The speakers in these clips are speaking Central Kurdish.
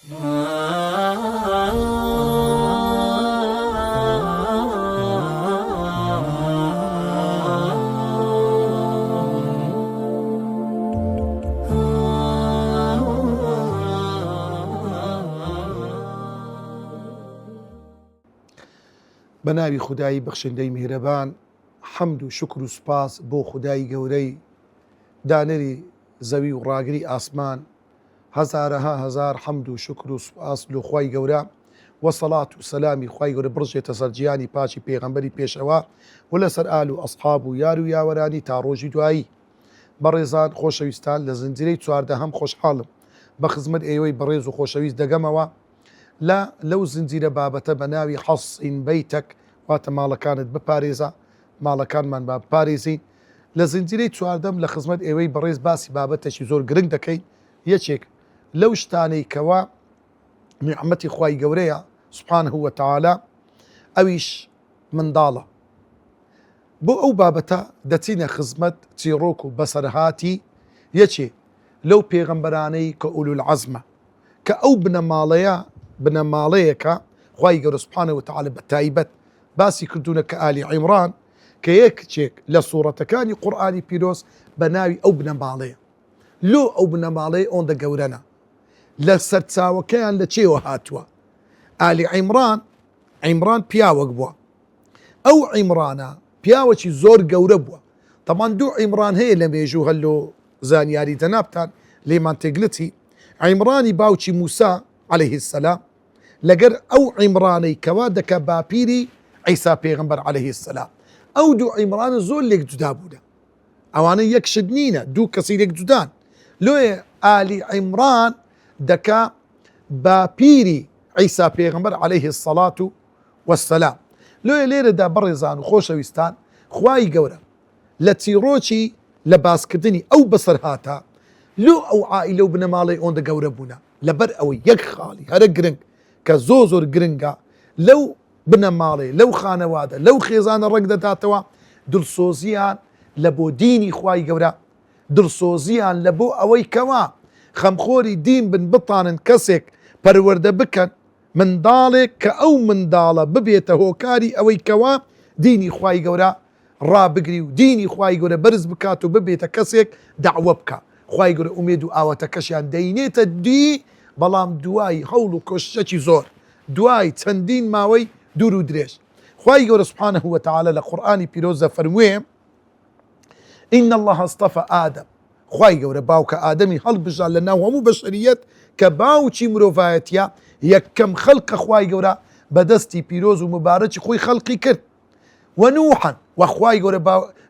بەناوی خودایی بەخشندەی میهرەبان، حەمد و شکر و سوپاس بۆ خودایی گەورەی دانەری زەوی و ڕاگری ئاسمان. هەزارەها هەزار حەمد و شکر و سوپاس لۆ خوای گەورە و سەڵات و سەلامی خوای گەورە بڕژێتە سەر گیانی پاچی پێغەمبەری پێشەوە و لەسەر ئال و ئەسحاب و یار و یاوەرانی تا ڕۆژی دوایی. بەڕێزان خۆشەویستان، لە زنجیرەی چواردەهەم خۆشحاڵم بە خزمەت ئێوەی بەڕێز و خۆشەویست دەگەمەوە لەو زنجیرە بابەتە بە ناوی حەسین بەیتەک، واتە ماڵەکانت بپارێزە، ماڵەکانمان با بپارێزین. لە زنجیرەی چواردەم لە خزمەت ئێوەی بەڕێز باسی بابەتێکی زۆر گرنگ دەکەین. یەکێک لەو شتانەی کەوا نیعمەتی خوای گەورەیە سوبحانەه وتەعالا، ئەویش منداڵە. بۆ ئەو بابەتە دەچینە خزمەت چیرۆک و بەسەرهاتی یەکێ لەو پێغەمبەرانەی کە ئولول عەزمە، کە ئەو بنەماڵەیەکە خوای گەورە سوبحانەه وتەعالا بە تایبەت باسی کردوونە کە ئالی عیمڕان، کە یەکێک لە سوورەتەکانی قورئانی پیرۆز بە ناوی ئەو بنەماڵەیە. لۆ ئەو بنەماڵەیە ئەوەندە گەورەنە، لە سەرچاوەکەیان لە چێوە هاتووە. ئالی عیمڕان پیاوەک بووە، ئەو عیمڕانە پیاوەکی زۆر گەورە بووە. تەمان دوو عیمڕان هەیە لە مێژوو، هەلۆ زانیاری دەنابتان لێمان تێگلتی. عیمڕانی باوکی موسا عەلەیه السەلام لەگەر ئەو عیمڕانەی کەوا دەکە باپیری عیسا پێغەمبەر عەلەیه السەلام، ئەو دوو عیمڕانە زۆر لێک جودا بوونە، ئەوانە یەک شت نینە، دوو کەسی لێک جودان. لۆیە ئالی عیمڕان دەکا باپیری عیسا پێغەمبەر عەلەیه السەڵات وەسسەلام. لۆیە لێرەدا بەڕێزان و خۆشەویستان، خوای گەورە لە چیرۆکی لە باسکردنی ئەو بەسەرهاتە لۆ ئەو عائیلە و بنەماڵەی ئەوەندە گەورە بوونە، لەبەر ئەوەی یەک خاڵی هەرە گرنگ کە زۆر گرنگە لەو بنەماڵێ، لەو خانەوادە، لەو خێزانە ڕێک دەداتەوە دڵسۆزیان لە بۆ دینی خوای گەورە، دڵسۆزیان لە بۆ ئەوەی کەوا خەمخۆری دین بن، بتانن کەسێک پەروەردە بکەن، منداڵێک کە ئەو منداڵە ببێتە هۆکاری ئەوەی کەوا دینی خوای گەورە ڕابگری و دینی خوای گەورە بەرز بکات و ببێتە کەسێک داعوە بکە. خوای گەورە ئومێد و ئاواتەکەشیان دەینێتە دی، بەڵام دوای هەوڵ و کۆششێکی زۆر، دوای چەندین ماوەی دوور و درێژ. خوای گەورە سوبحانەه وتەعالا لە قورئانی پیرۆزە فەرمووێ: ئین الله اصطفى ئادەم، خوای گەورە باوکە ئادەمی هەڵبژار لە ناو هەموو بەشەریەت کە باوکی مرۆڤایەتیە، یەکەم خەڵقە خوای گەورە بەدەستی پیرۆز و مبارەکی خۆی خەڵقی کرد. وەنوحەن، وەخوای گەورە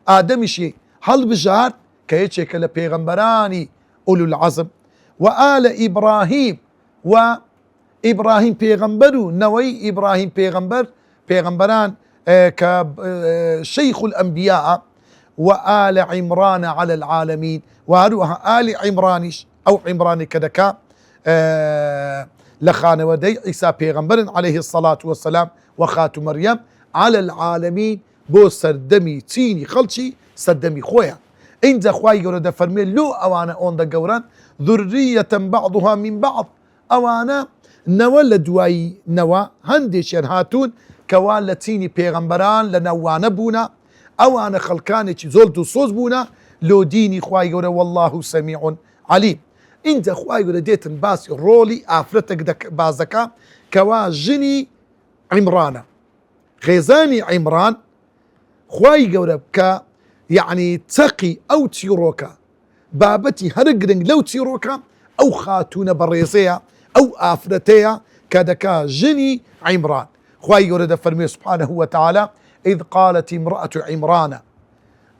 ئادەمیشی هەڵبژارد کە یەکێکە لە پێغەمبەرانی ئولول عەزم، و ئالە ئیبراهیم، و ئیبراهیم پێغەمبەر و نەوەی ئیبراهیم پێغەمبەران کە شەیخ الئەنبیاء، و ئالە عیمڕانە عەلە العالەمین، و هەروەها ئالی عیمڕانیش، ئەو عیمڕانی کە دەکا لە خانەوەدەی عیسا پێغەمبەرن عەلەیه السەڵات وەسسەلام و خاتو مەریەم عەلە العالەمین، بۆ سەردەمی چینی خەڵکی سەردەمی خۆیان. اینجا خوای گەورە دەفەرمێ لۆ ئەوانە ئەوەندە گەورەن، ذوریەتەن بەعضها من بەعض، ئەوانە نەوە لە دوایی نەوە هەندێکیان هاتوون کەوا لە چینی پێغەمبەران لە ناوانە بوونە، ئەوانە خەڵکانێکی زۆر دڵسۆز بوونە لۆ دینی خوای گەورە، والله سەمیع عەلیم. اینجا خوای گەورە دێتن باسی ڕۆڵی ئافرەتێک باز دەکا کەوا ژنی عیمڕانە، خێزانی عیمڕان. خوای گەورە کە یعنی چەقی ئەو چیرۆکە، بابەتی هەرە گرنگ لەو چیرۆکە ئەو خاتونە بەڕێزەیە، ئەو ئافرەتەیە کە دەکا ژنی عیمڕان. خوای گەورە دەفەرمێ سوبحانەه وتەعالا: ئیذ قالت امرأة عیمڕانە،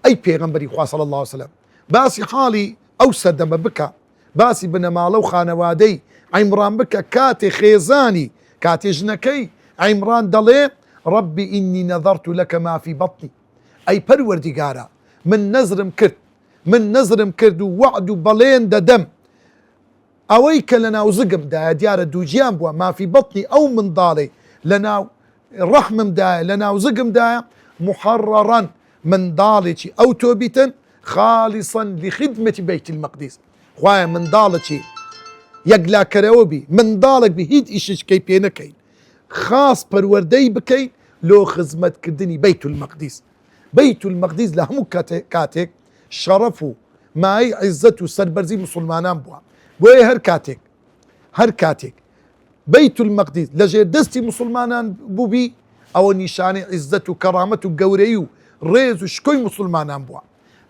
ئەی پێغەمبەری خوا صلی الله علیه وسلم، باسی حاڵی ئەو سەردەمە بکە، باسی بنەماڵە و خانەوادەی عیمڕان بکە کاتێ خێزانی، کاتێ ژنەکەی عیمڕان دەڵێ: ڕەبی ئینی نەذەرت لەکە ما فی بەطنی، ئەی پەروەردیگارە من نەزرم کرد و وعد و بەڵێن دەدەم ئەوەی کە لە ناو زگمدایە، دیارە دووجیان بووە، مافی بەطنی ئەو منداڵی لە ناو ڕەحممدایە، لە ناو زگمدایە، محەڕەڕەن منداڵێکی ئەو تۆبیتن، خاڵیسەن لخدمەتی بەیت المەقدیس، خوایە منداڵێکی یەکلاکەرەوە بی منداڵێک بی هیچ ئیششکەی پێ نەکەین خاص پەروەردەی بکەین لۆ خزمەتکردنی بەیت المەقدیس بەیت المەقدیس لە هەموو کاتێک شەڕەف و مای عیزەت و سەربەرزی مسلمانان بووە بۆیە هەر کاتێک بەیت المەقدیس لە ژێر دەستی مسلمانان بووبی ئەوە نیشانەی عیزەت و کەڕامەت و گەورەی و ڕێز و شکۆی مسلمانان بووە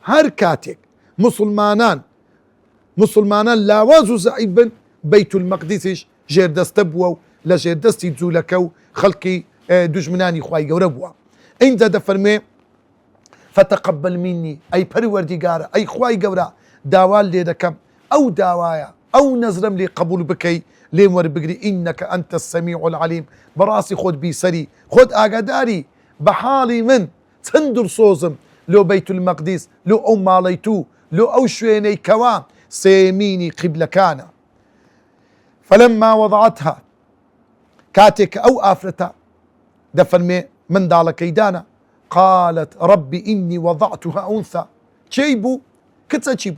هەر کاتێک مسلمانان لاواز و زەعیف بن بەیت المەقدیسیش ژێردەستە بووە و لە ژێردەستی جوولەکە و خەڵکی دژمنانی خوای گەورە بووە ئینجا دەفەرمێ فتقبل مني ئەی پەروەردیگارە ئەی خوای گەورە داوال لێ دەکەم ئەو داوایە ئەو نەزرم لێ قبول بکەی لێم وەربگری ئینەکە ئەنتە السەمیع العەلیم بەڕاستی خۆت بیسەری خۆت ئاگاداری بە حاڵی من چەند دڵسۆزم لۆ بەیت المەقدیس لۆ ئەو ماڵەی تو لۆ ئەو شوێنەی کەوا سێمینی قیبلەکانە فلما وضعتها كاتك أو آفرتا دفرمي من دالكي دانا قالت ربي إني وضعتها أنثى تشيبو كتسا تشيبو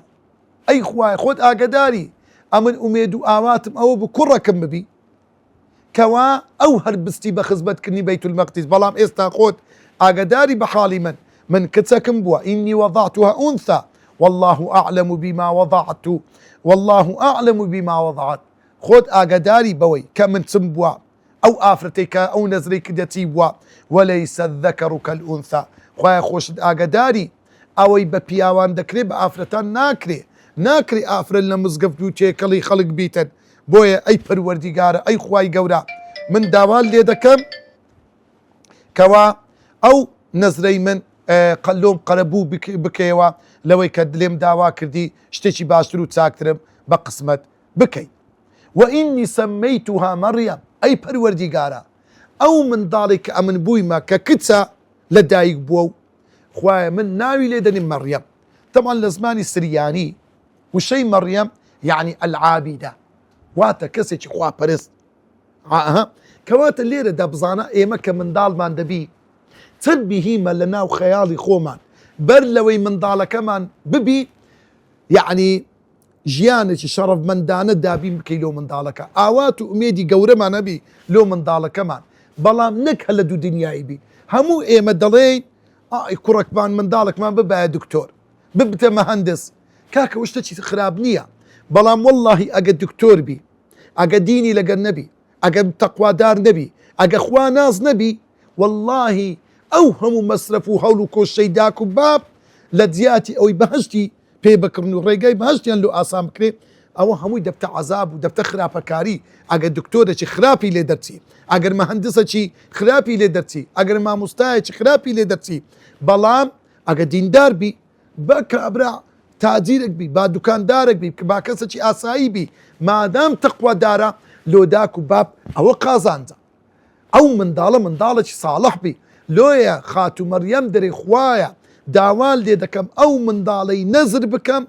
أي خواي خود آقداري أمن أميدو آواتم أو بكركم ببي كوا أو هربستي بخزبت كني بيت المقدس بلام إستا خود آقداري بحالي من كتسكم بوا إني وضعتها أنثى والله أعلم بما وضعت والله أعلم بما وضعت خود آقداري بوي كمن سنبوا أو آفرتك أو نزريك دتيبوا وليس الذكر كالأنثى خويا خوش آقداري أوي ببياوان دكري بآفرتان ناكري آفر لمزقف بيوتي كلي خلق بيتن بويا أي پروردگار أي خواي قورا من داوال لي دكم كوا أو نزري من قلوم قربو بكيوا لوي كدلم داوا كردي شتيشي باشترو تساكترم بقسمت بكي وإني سميتها مريم أي پروردگارا أو من ذلك أمن بويما ككتسا لدايق بو خوايا من ناوي ليدني مريم طبعا لزماني سرياني وشي مريم يعني العابدة واتا كسيش خوا برست كواتا الليرة دابزانا إيما كمن دال مان دبي تبي هيما لنا وخيالي خومان برلوي من دال كمان ببي يعني جيانك شرف من دانا دابين بكي لو من دالك آوات وأميدي قورما نبي لو من دالك كمان بلام نك هلدو دنياي بي همو إيما دالين كرك بان من دالك ما ببا دكتور ببتا مهندس كاكا وش تشي خراب نية بلام والله أجا دكتور بي أجا ديني لقى النبي أجا تقوى دار نبي أجا أخوان ناس نبي والله أوهم مسرفو هولو كو شيداكو باب لدياتي أو بهشتي پێ بکردن و ڕێگای بەهەشتیان لۆ ئاسان بکرێ ئەوە هەمووی دەبتە عەزاب و دەبتە خراپەکاری ئەگەر دکتۆرێکی خراپی لێ دەرچی ئەگەر مەهەندسێکی خراپی لێ دەرچی ئەگەر مامۆستایەکی خراپی لێ دەرچی بەڵام ئەگەر دیندار بی بە کابرا تاجیرێک بی با دوکاندارێک بی با کەسێکی ئاسایی بی مادام تەقوادارە لۆ داک و باب ئەوە قازانجە ئەو منداڵێکی ساڵح بی لۆیە خاتو مەریەم دەرێ خوایە داوال لێ دەکەم ئەو منداڵەی نەزر بکەم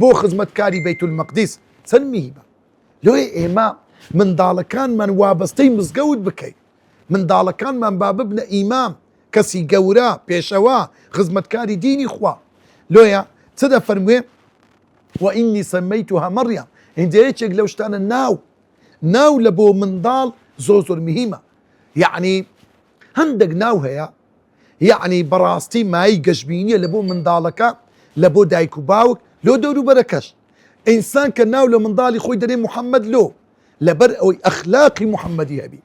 بۆ خزمەتکاری بەیت المەقدیس چەند میهمە لۆیە ئێمە منداڵەکانمان وابەستەی مزگەوت بکەین منداڵەکانمان با ببنە ئیمام کەسی گەورە پێشەوا خزمەتکاری دینی خوا لۆیە چ دەفەرموێ وئینی سەمەیتوها مەریەم هێندە یەکێک لەو شتانە ناو لە بۆ منداڵ زۆر میهمە یعنی هەندێک ناو هەیە يعني براستي ماي قشبينية لبو من ذالك لبو دايكو باوك لو دورو بركش إنسان كان ناولو من ذالي خوي دني محمد لو لبر أوي أخلاقي محمدي هبي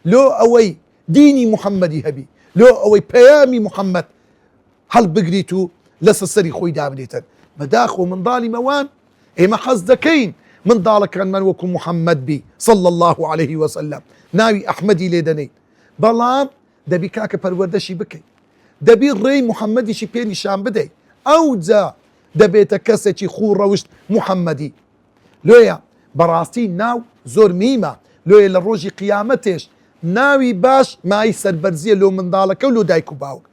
لو أوي ديني محمدي هبي لو أوي بيامي محمد هل بقريتو لسسري خوي دابنيتن مداخو من ذالي موان إما حزدكين من ذالك كان من وكو محمد بي صلى الله عليه وسلم ناوي أحمدي ليدني بلام دبي كاك پروردشي بكي دەبی ڕێی محەممەدیشی پێ نیشان بدەیت ئەو جا دەبێتە کەسێکی خوو ڕەوشت محەممەدی لۆیە بەڕاستی ناو زۆر میمە لۆیە لە ڕۆژی قیامەتێش ناوی باش مای سەربەرزیە لۆ منداڵەکە و لۆ دایک و باوک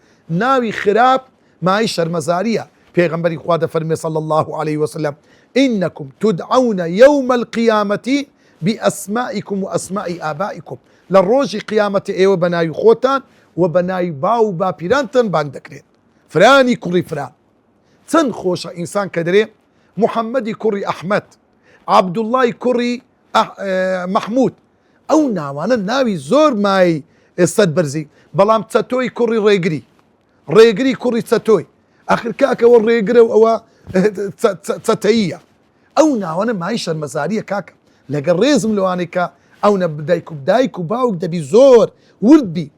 ناوی خراپ مای شەرمەزاریە پێغەمبەری خوا دەفەرمێ صلی الله عليه وسلم إنكم تدعون يوم القيامة بأسمائكم وأسماء آبائكم للروج قيامة إيوة بناي خوتان وبناي باو با بيرانتن باندكرين فراني كوري فران چەند خۆشە ئینسان کە دەرێ محەممەدی کوڕی ئەحمەد عبد الله كوري محمود ئەو ناوانە ناوی زۆر مای سەد بەرزی بەڵام چەتۆی کوڕی ڕێگری کوڕی چەتۆی ئاخر کاکەوە ڕێگرە و ئەوە چەتەیە ئەو ناوانە مای شەرمەزاریە کاکە لەگەڵ ڕێزم لەوانەی کە ئەو نە دایک و باوک دەبی زۆر وردبی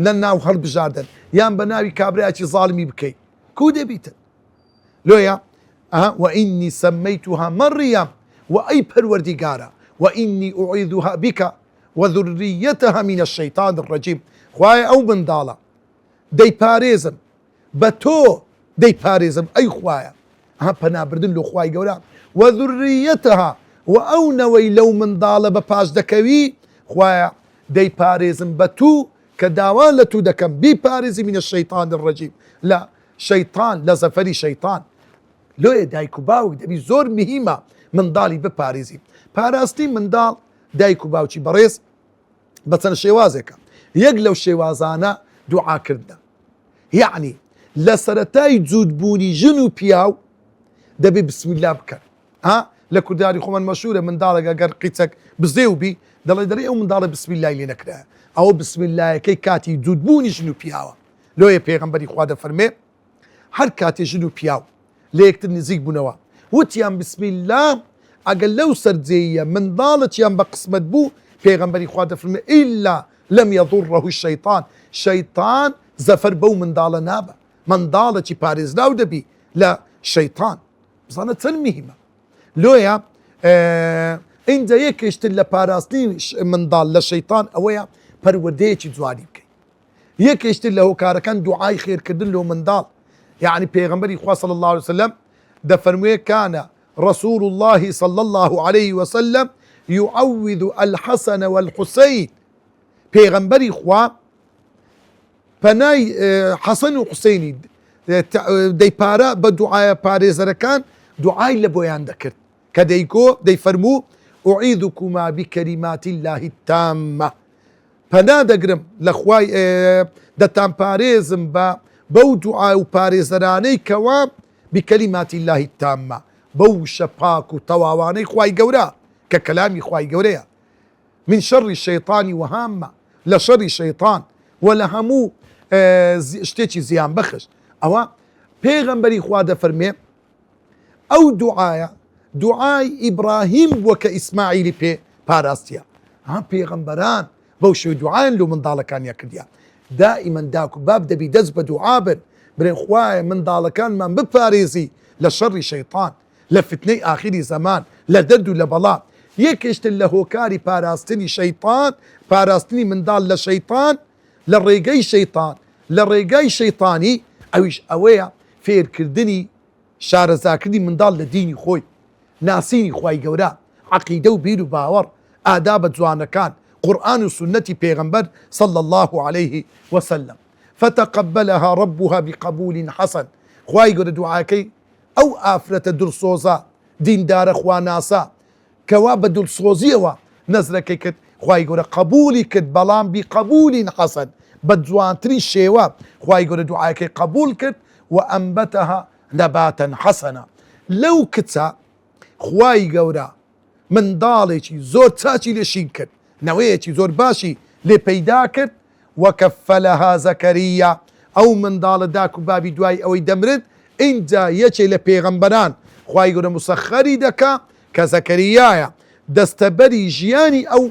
نە ناو هەڵبژاردن یان بە ناوی کابرایکی زاڵمی بکەیت کو دەبیتن لۆیە وئینی سەمەیتوها مەڕیەم وأي پروردگارا وإني أعيذها بك وذريتها من الشيطان الرجيم خوايا أو من دالا دي باريزم بتو دي باريزم أي خوايا بنا بردن له خوايا قولا وذريتها وأو نوي لو من دالا بباش دكوي خوايا دي باريزم بتو كداوان لتو دكم بي باريزي من الشيطان الرجيم لا شيطان لا زفري شيطان لو دايكو باوك دبي زور مهمة من دالي بباريزي پاراستنی منداڵ دایک و باوکی بەڕێز بە چەند شێوازێکە یەک لەو شێوازانە دوعاکردنە یعنی لە سەرەتای جوودبوونی ژن و پیاو دەبێ بسم الله بکەن لە کورداری خۆمان مەشهورە منداڵێک ئەگەر قیچەک بزێ و بی دەڵێ دەڕێ ئەو منداڵە بسم الله لێ نەکرایە ئەوە بسم اللهەکەی کاتی جوودبوونی ژن و پیاوە لۆیە پێغەمبەری خوا دەفەرمێ هەر کاتێ ژن و پیاو لە یەکتر نزیک بوونەوە وتیان بسم الله ئەگەر لەو سەرجەیە منداڵەتیان بە قسمت بوو پێغەمبەری خوا دەفەرمێ ئیلا لەم یەضوڕەهو شەیطان زەفەر بەو منداڵە نابە منداڵێکی پارێزراو دەبی لە شەیطان بزانە چەند مهمە لۆیە ئینجا یەکێشتر لە پاراستنی منداڵ لە شەیطان ئەوەیە پەروەردەیەکی جوانی بکەیت یەکێشتر لە هۆکارەکان دوعای خێرکردن لەو منداڵ یعنی پێغەمبەری خوا صلی الله عليه وسلم دەفەرموێ کانە رسول الله صلى الله عليه وسلم يعوذ الحسن والحسين پیغمبری خوا پنای حسن و حسینی دەی پارە بە دوعای پارێزەرەکان دعای لە بۆیان دەکرد کە دەیگۆ دەیفەرموو أعيذكما بكلمات الله التامة پەنا دەگرم لە خوای دەتان پارێزم بەو دوعا و پارێزەرانەی کەوا بكلمات الله التامة بەو شەپاک و تەواوانەی خوای گەورە کە کەلامی خوای گەورەیە من شەڕی شەیطانی وهامە لە شەڕی شەیطان و لە هەموو شتێکی زیان بەخش ئەوە پێغەمبەری خوا دەفەرمێ ئەو دوعایە دوعای ئیبراهیم بووە کە ئیسماعیلی پێ پاراستیە پێغەمبەران بەو شێوەی دوعایان لەو منداڵەکانیان کردیان دائیمەن داک و باب دەبی دەست بە دوعا بن بڵێن خوایە منداڵەکانمان بپارێزی لە شەڕی شەیطان لە فتنەی ئاخری زەمان لە دەرد و لە بەڵا یەکێشتر لە هۆکاری پاراستنی شەیطان پاراستنی منداڵ لە شەیطان لە ڕێگەی شەیطان لە ڕێگای شەیطانی ئەویش ئەوەیە فێرکردنی شارەزاکردنی منداڵ لە دینی خۆی ناسینی خوای گەورە عەقیدە و بیر و باوەڕ ئادابە جوانەکان قورئان و سنەتی پێغەمبەر صلى الله عليه وسلم فتقبلها ربها بقبول حسن خوای گەورە دوعاکەی ئەو ئافرەتە دڵسۆزە دیندارە خواناسە کەوا بە دڵسۆزیەوە نەزرەکەی کرد خوای گەورە قبولی کرد بەڵام بقبول حسن بە جوانترین شێوە خوای گەورە دوعاکەی قبول کرد و ئەنبەتەها نەباتەن حەسەنە لەو کچە خوای گەورە منداڵێکی زۆر چاچی لێشین کرد نەوەیەکی زۆر باشی لێ پەیدا کرد وەکەفەلەها زەکەریا ئەو منداڵە داک و بابی دوای ئەوەی دەمرد اینجا یەکێ لە پێغەمبەران خوای گەورە مسەخەری دەکا کە زەکەریایە دەستەبەری ژیانی ئەو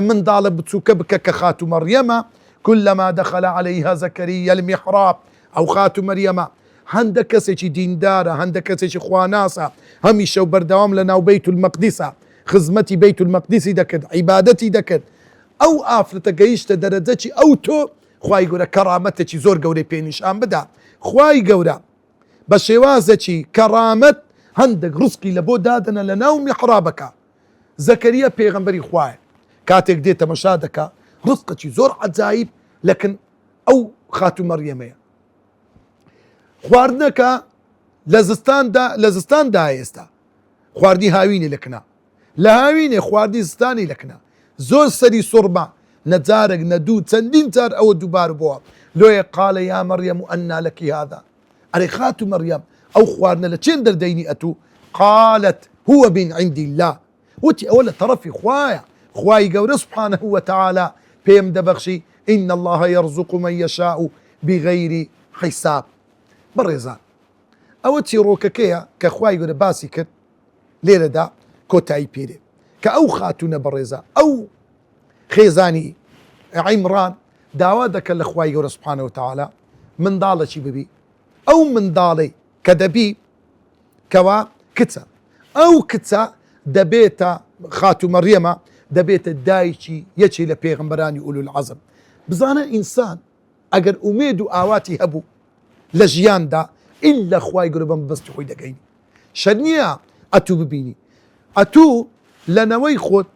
منداڵە بچووکە بکە کە خاتو مەڕیەمە كلما دخل عليها زكريا المحراب ئەو خاتو مەریەمە هەندە کەسێکی دیندارە هەندە کەسێکی خواناسە هەمیشە و بەردەوام لە ناو بەیت المەقدیسە خزمەتی بەیت المەقدیسی دەکرد عیبادەتی دەکرد ئەو ئافرەتە گەیشتە دەرەجەی ئەو تۆ خوای گەورە کەرامەتێکی زۆر گەورەی پێنیشان بدا خوای گەورە بە شێوازێکی کەرامەت هەندێک ڕزقی لە بۆ دادنە لە ناو میحرابەکە زەکەریا پێغەمبەری خوایە کاتێک دێت تەمەشا دەکا ڕزقێکی زۆر عەجایب لەکن ئەو خاتو مەریەمەیە خواردنەکە لە زستاندا ئێستا خواردی هاوینی لەکنا لە هاوینێ خواردی زستانی لەکنا زۆر سەری سوڕما نەجارێک نەدوو چەندین جار ئەوە دووبار بووە لۆیە قالە یا مەریەم ئەننا لەکی هاذا ئەرێ خاتو مەریەم ئەو خواردنە لە چێن دەردەینی ئەتوو قالت هو من عند الله وتي أولا طرفي خواي قول سبحانه وتعالى بيم دبخشي إن الله يرزق من يشاء بغير حساب برزان أو تيروككيا كخواي قول باسي كر ليلة دا كوتاي بيري كأو خاتون برزا أو خيزاني عمران داوادك الأخواي قول سبحانه وتعالى من ضالة شي ببي أو من ضالي كدبي كوا كتسا أو كتسا دبيتا خاتو مريم دبيتا دايشي يشي لبيغمبراني أولو العزم بزانا إنسان أجر أميدو آواتي هبو لجيان دا إلا خواي قربان بس تخوي دقيني شنيا أتو ببيني أتو لنوي خود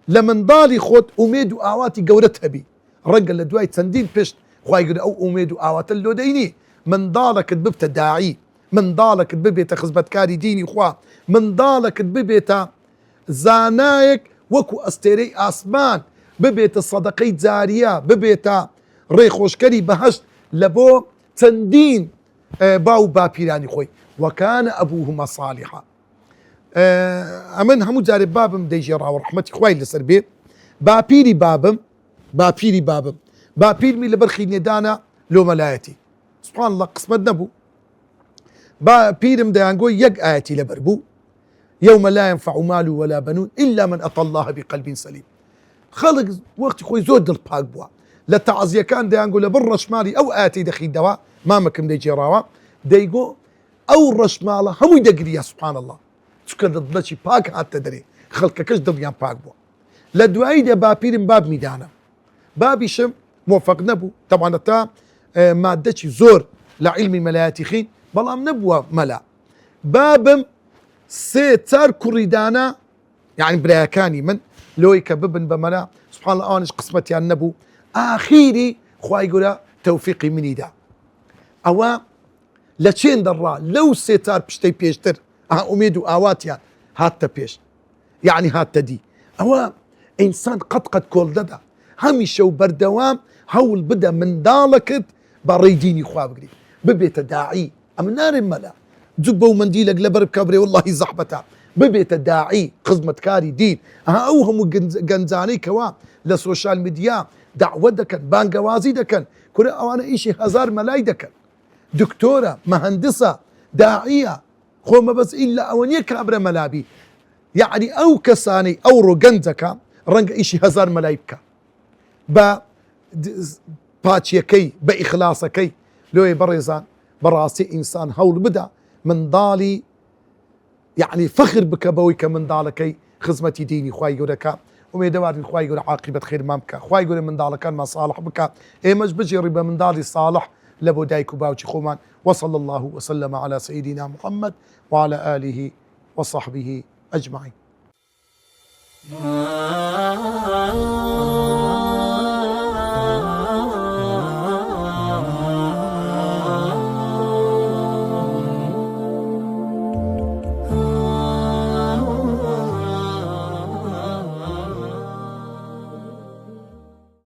لمن ضالي خود أميدو آواتي قورتها بي رنقل لدواي تسندين بشت خواي قرب أو أميدو آوات اللو ديني من ضالك ببت داعي من ضالك ببيتا خزبت كاري ديني خوا من ضالك ببيتا زانايك وكو أستيري آسمان ببيتا صدقي زارية ببيتا ريخوشكري بهشت لبو تندين باو بابيراني خوي وكان أبوهما صالحا أمن همو جاري بابم ديجي راو رحمتي خوي لسر بيت بابيري بابم بابير مي لبرخي ندانا لو ملايتي سبحان الله قسمت نبو بابيرم ديانقوي يق آياتي لبربو يوم لا ينفع مال ولا بنون إلا من أتى الله بقلب سليم خلق وقت خوي زود الباق بوا لتعزية كان ديانقو لبرش مالي أو آتي دخي دواء ما مكم ديجي راوا ديقو أو رش ماله هم يدقري يا سبحان الله تكن ضدلشي باق حتى دري خلق كش ضديان باق بوا لدوائي دي بابيرم باب ميدانا بابي شم موفق نبو طبعا تا مادتي زور لعلم الملاياتيخين بلام نبوة ملا بابم سيتار كريدانا يعني براكاني من لويك ببن بملا سبحان الله آنش قسمتي عن نبو آخيري خواهي يقول توفيقي مني دا أوا لچين درا لو سيتار بشتي بيشتر أميدو آواتيا هاتا بيش يعني هاتا دي أوا إنسان قد كل ددا هميشه وبردوام هول بدا من دالكت بريديني خواه بقري ببيت داعي أم نار ملا جبه ومنديلك لبرب كبري والله زحبتا ببيت داعي خزمة كاري دين أوهم جنزاني كوا لسوشال ميديا دعوة دكن بانقوازي دكن كل أوانا إيشي هزار ملاي دكن دكتورة مهندسة داعية خو ما بس إلا أوانيا كابرة ملابي يعني أو كساني أو رجندك رنج إيشي هزار ملايبك با باتشيكي بإخلاصكي لو يبرزان براسي إنسان هول بدا من ضالي يعني فخر بك بويك من ضالكي خزمتي ديني خواي يقولك وميدوار خواي يقول عاقبة خير مامك خواي يقول من ضالك ما صالح بك إيه مش بجي ربا من ضالي صالح لبو دايكو باوشي خومان وصلى الله وسلم على سيدنا محمد وعلى آله وصحبه أجمعين